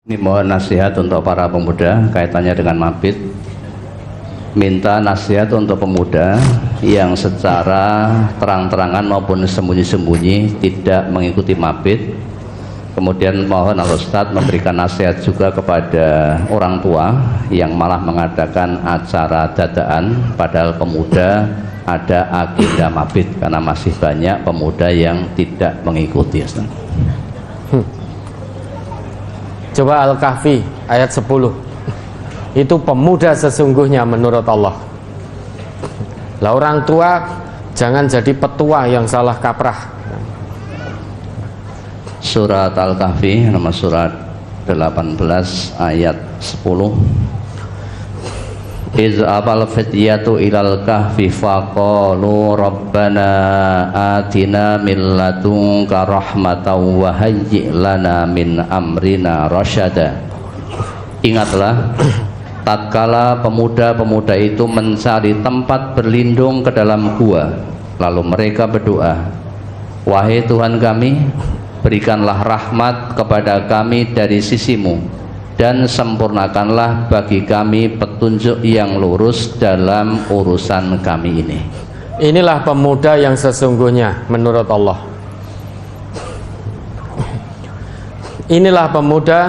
Ini mohon nasihat untuk para pemuda kaitannya dengan mabit. Minta nasihat untuk pemuda yang secara terang-terangan maupun sembunyi-sembunyi tidak mengikuti mabit. Kemudian mohon Al-Ustadz memberikan nasihat juga kepada orang tua yang malah mengadakan acara dadaan padahal pemuda ada agenda mabit, karena masih banyak pemuda yang tidak mengikuti. Coba Al-Kahfi ayat 10. Itu pemuda sesungguhnya menurut Allah. Lah orang tua jangan jadi petua yang salah kaprah. Surat Al-Kahfi nomor surat 18 ayat 10. Iz abal fityatu ilal kahfi faqalu rabbana atina min ladunka rahmatan wa hayyi' lana min amrina rasyada. Ingatlah tatkala pemuda-pemuda itu mencari tempat berlindung ke dalam gua, lalu mereka berdoa, wahai Tuhan kami, berikanlah rahmat kepada kami dari sisimu dan sempurnakanlah bagi kami petunjuk yang lurus dalam urusan kami ini. Inilah pemuda yang sesungguhnya menurut Allah. Inilah pemuda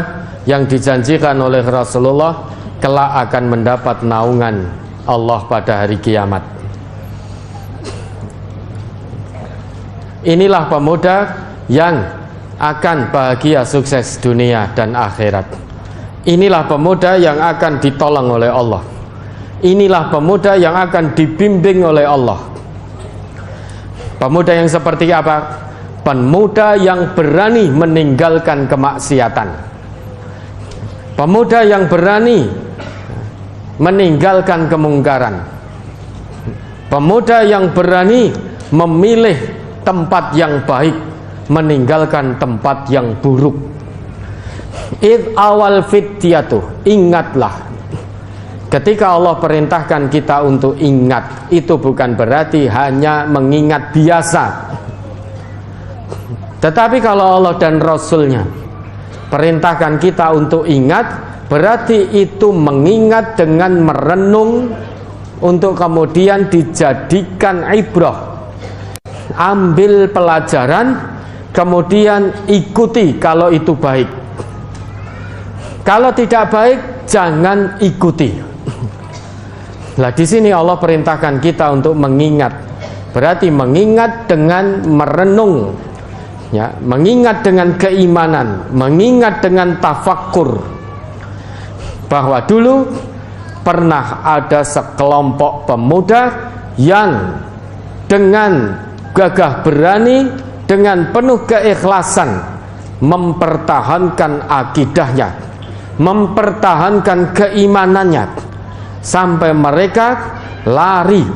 yang dijanjikan oleh Rasulullah kelak akan mendapat naungan Allah pada hari kiamat. Inilah pemuda yang akan bahagia sukses dunia dan akhirat. Inilah pemuda yang akan ditolong oleh Allah. Inilah pemuda yang akan dibimbing oleh Allah. Pemuda yang seperti apa? Pemuda yang berani meninggalkan kemaksiatan. Pemuda yang berani meninggalkan kemungkaran. Pemuda yang berani memilih tempat yang baik, meninggalkan tempat yang buruk. Id awal fityatu, ingatlah. Ketika Allah perintahkan kita untuk ingat, itu bukan berarti hanya mengingat biasa. Tetapi kalau Allah dan Rasulnya perintahkan kita untuk ingat, berarti itu mengingat dengan merenung untuk kemudian dijadikan ibrah. Ambil pelajaran, kemudian ikuti kalau itu baik. Kalau tidak baik, jangan ikuti. Nah, di sini Allah perintahkan kita untuk mengingat. Berarti mengingat dengan merenung, ya, mengingat dengan keimanan, mengingat dengan tafakkur. Bahwa dulu pernah ada sekelompok pemuda yang dengan gagah berani, dengan penuh keikhlasan mempertahankan akidahnya, mempertahankan keimanannya sampai mereka lari,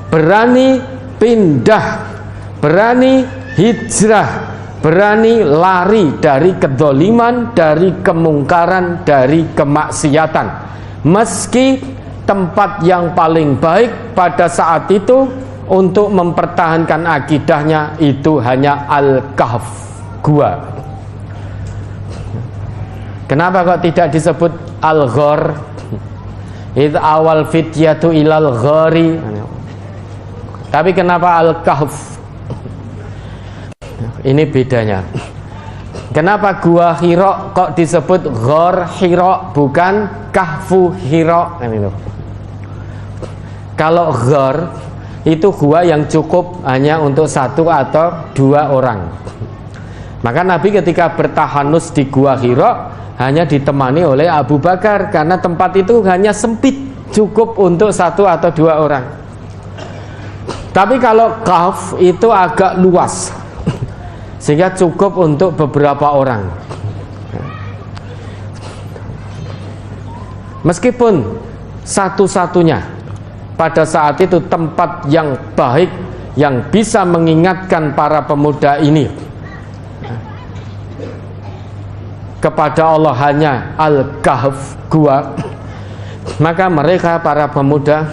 berani pindah, berani hijrah, berani lari dari kedzaliman, dari kemungkaran, dari kemaksiatan, meski tempat yang paling baik pada saat itu untuk mempertahankan akidahnya itu hanya Al-Kahf, gua. Kenapa kok tidak disebut Al-Ghar? Itu awal fityatu ilal ghari. Tapi kenapa Al-Kahf? Ini bedanya. Kenapa gua Hira kok disebut Ghar Hira bukan Kahfu Hira? Kalau Ghar itu gua yang cukup hanya untuk satu atau dua orang. Maka Nabi ketika bertahanus di gua Hira hanya ditemani oleh Abu Bakar, karena tempat itu hanya sempit, cukup untuk satu atau dua orang. Tapi kalau Kahf itu agak luas, sehingga cukup untuk beberapa orang. Meskipun satu-satunya pada saat itu tempat yang baik yang bisa mengingatkan para pemuda ini kepada Allah hanya Al-Kahf, gua, maka mereka para pemuda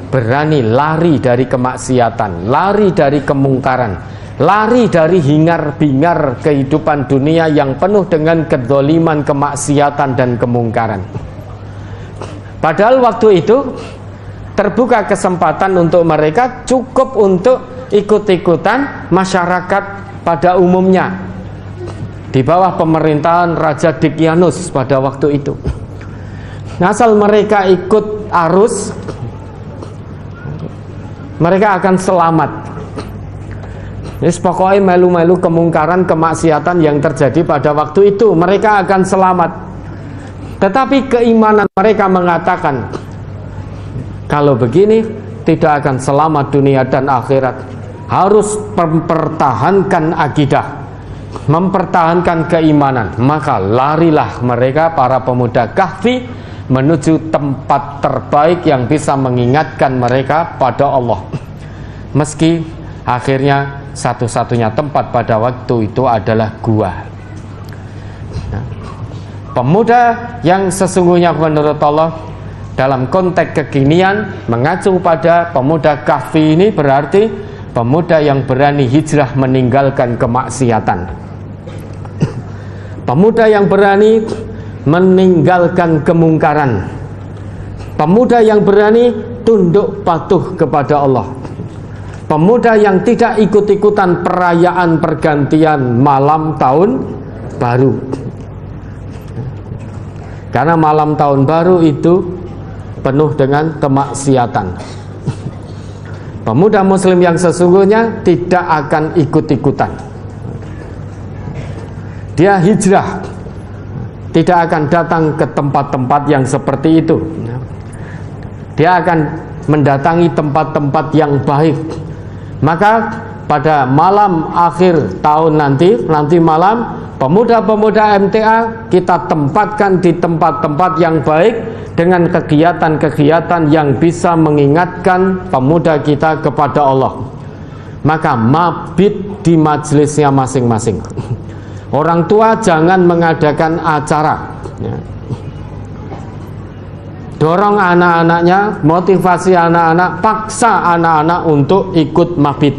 berani lari dari kemaksiatan, lari dari kemungkaran, lari dari hingar-bingar kehidupan dunia yang penuh dengan kedzaliman, kemaksiatan dan kemungkaran. Padahal waktu itu terbuka kesempatan untuk mereka cukup untuk ikut-ikutan masyarakat pada umumnya di bawah pemerintahan Raja Dikianus pada waktu itu. Asal mereka ikut arus, mereka akan selamat. Jadi pokoknya melu-melu kemungkaran, kemaksiatan yang terjadi pada waktu itu, mereka akan selamat. Tetapi keimanan mereka mengatakan, kalau begini tidak akan selamat dunia dan akhirat. Harus mempertahankan akidah, mempertahankan keimanan. Maka larilah mereka, para pemuda Kahfi, menuju tempat terbaik yang bisa mengingatkan mereka pada Allah. Meski akhirnya satu-satunya tempat pada waktu itu adalah gua. Pemuda yang sesungguhnya menurut Allah dalam konteks kekinian mengacu pada pemuda Kahfi ini berarti pemuda yang berani hijrah meninggalkan kemaksiatan, pemuda yang berani meninggalkan kemungkaran, pemuda yang berani tunduk patuh kepada Allah, pemuda yang tidak ikut-ikutan perayaan pergantian malam tahun baru. Karena malam tahun baru itu penuh dengan kemaksiatan. Pemuda muslim yang sesungguhnya tidak akan ikut-ikutan. Dia hijrah, tidak akan datang ke tempat-tempat yang seperti itu. Dia akan mendatangi tempat-tempat yang baik. Maka pada malam akhir tahun nanti malam, pemuda-pemuda MTA kita tempatkan di tempat-tempat yang baik dengan kegiatan-kegiatan yang bisa mengingatkan pemuda kita kepada Allah. Maka mabit di majelisnya masing-masing. Orang tua jangan mengadakan acara, dorong anak-anaknya, motivasi anak-anak, paksa anak-anak untuk ikut mabit.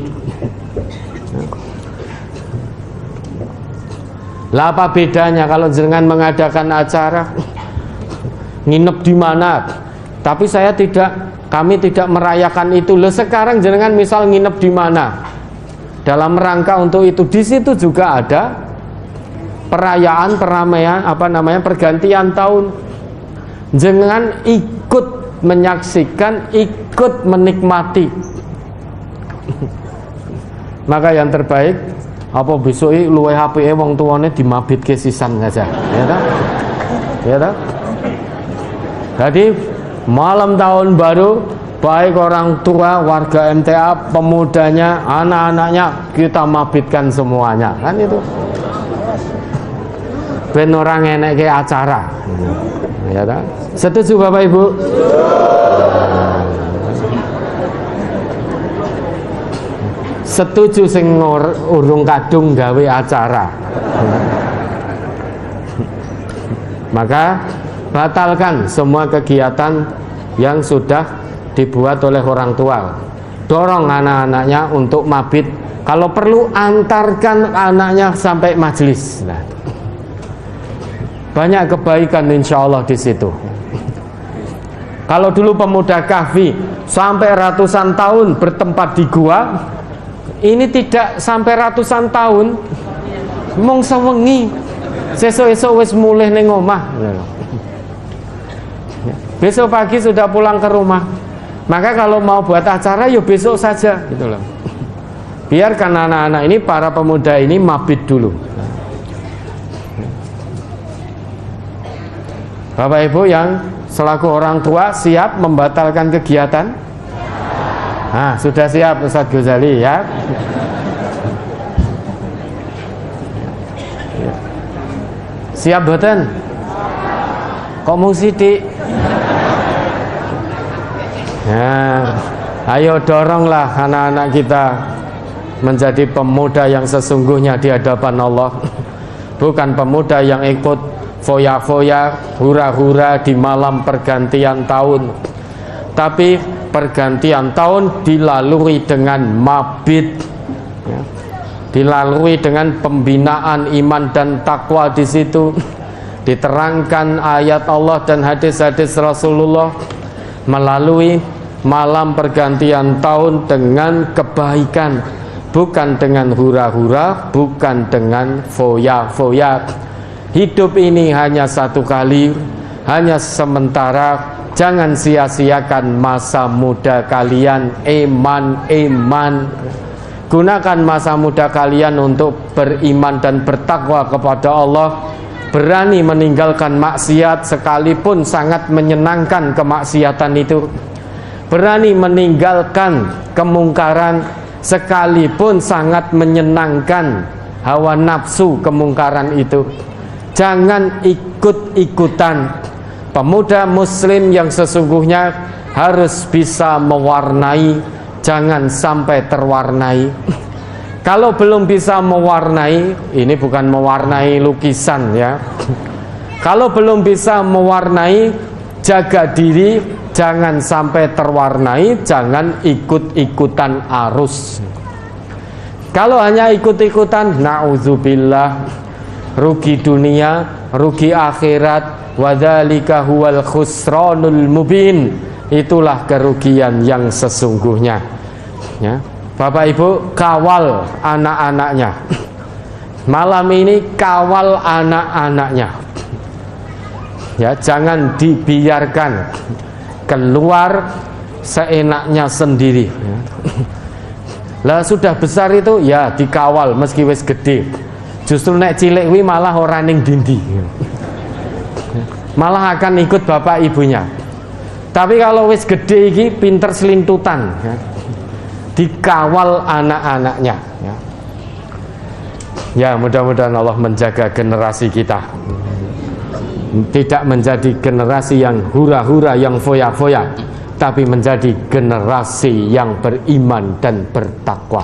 Lah apa bedanya kalau jangan mengadakan acara, nginep di mana? Tapi kami tidak merayakan itu. Loh, sekarang jangan misal nginep di mana? Dalam rangka untuk itu, di situ juga ada perayaan, pergantian tahun. Jangan ikut menyaksikan, ikut menikmati. Maka yang terbaik apa besok luwih apike wong tuane dimabitke sisan saja, ya ta? Ya ta? Jadi malam tahun baru, baik orang tua, warga MTA, pemudanya, anak-anaknya kita mabitkan semuanya, kan itu. Ben orang enek ke acara. Ya ta? Setuju Bapak Ibu? Setuju sing urung kadung gawe acara. Maka batalkan semua kegiatan yang sudah dibuat oleh orang tua. Dorong anak-anaknya untuk mabit. Kalau perlu antarkan anaknya sampai majelis. Nah, banyak kebaikan insya Allah di situ. Kalau dulu pemuda Kahfi sampai ratusan tahun bertempat di gua, ini tidak sampai ratusan tahun, mung sewengi, sesuk-esuk wis mulih ning omah. Besok pagi sudah pulang ke rumah. Maka kalau mau buat acara ya besok saja, gitu loh. Biarkan anak-anak ini, para pemuda ini mabit dulu. Bapak Ibu yang selaku orang tua siap membatalkan kegiatan? Nah, sudah siap Ustaz Ghazali ya. Siap boten? Kok mung sithik? Nah, ayo doronglah anak-anak kita menjadi pemuda yang sesungguhnya di hadapan Allah. Bukan pemuda yang ikut foya-foya, hura-hura di malam pergantian tahun. Tapi pergantian tahun dilalui dengan mabit, ya. dilalui dengan pembinaan iman dan takwa. Di situ diterangkan ayat Allah dan hadis-hadis Rasulullah, melalui malam pergantian tahun dengan kebaikan, bukan dengan hura-hura, bukan dengan foya-foya. Hidup ini hanya satu kali, hanya sementara. Jangan sia-siakan masa muda kalian. Iman. Gunakan masa muda kalian untuk beriman dan bertakwa kepada Allah. Berani meninggalkan maksiat sekalipun sangat menyenangkan kemaksiatan itu. Berani meninggalkan kemungkaran sekalipun sangat menyenangkan hawa nafsu kemungkaran itu. Jangan ikut-ikutan. Pemuda muslim yang sesungguhnya harus bisa mewarnai, jangan sampai terwarnai. Kalau belum bisa mewarnai, ini bukan mewarnai lukisan ya. Kalau belum bisa mewarnai, jaga diri, jangan sampai terwarnai, jangan ikut-ikutan arus. Kalau hanya ikut-ikutan, na'udzubillah, rugi dunia, rugi akhirat, wadzalika huwal khusranul mubin. Itulah kerugian yang sesungguhnya ya. Bapak Ibu, kawal anak-anaknya. Malam ini kawal anak-anaknya ya, jangan dibiarkan keluar seenaknya sendiri ya. Lah sudah besar itu ya dikawal meski wis gede. Justru nek cilik wi malah ora ning dindi, malah akan ikut bapak ibunya. Tapi kalau wis gede iki pinter selintutan ya. Dikawal anak-anaknya ya. Ya, mudah-mudahan Allah menjaga generasi kita, tidak menjadi generasi yang hura-hura, yang foya-foya, tapi menjadi generasi yang beriman dan bertakwa.